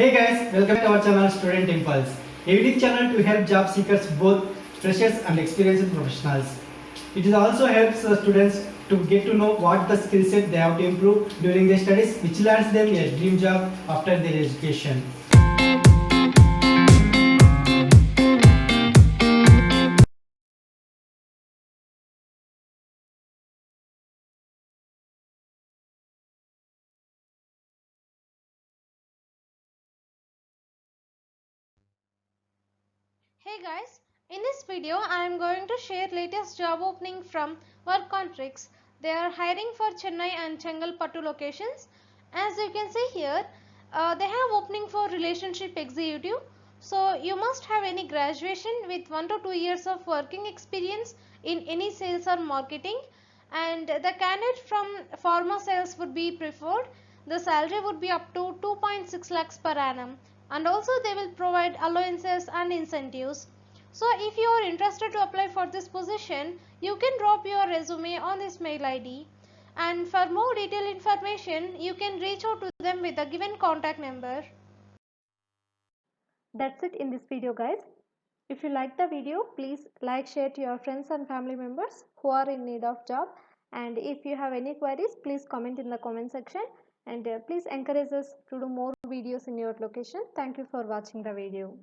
Hey guys, welcome to our channel Student Impulse, a unique channel to help job seekers, both freshers and experienced professionals. It also helps students to get to know what the skill set they have to improve during their studies, which lands them a dream job after their education. Hey guys, in this video I am going to share latest job opening from Work on Trix. They are hiring for Chennai and Chengalpattu locations. As you can see here, they have opening for relationship executive. So you must have any graduation with 1 to 2 years of working experience in any sales or marketing, and the candidate from pharma sales would be preferred. The salary would be up to 2.6 lakhs per annum, and also they will provide allowances and incentives. So if you are interested to apply for this position, you can drop your resume on this mail ID, and for more detailed information you can reach out to them with the given contact number. That's it in this video guys. If you like the video, please like, share to your friends and family members who are in need of job. And if you have any queries, please comment in the comment section. And please encourage us to do more videos in your location. Thank you for watching the video.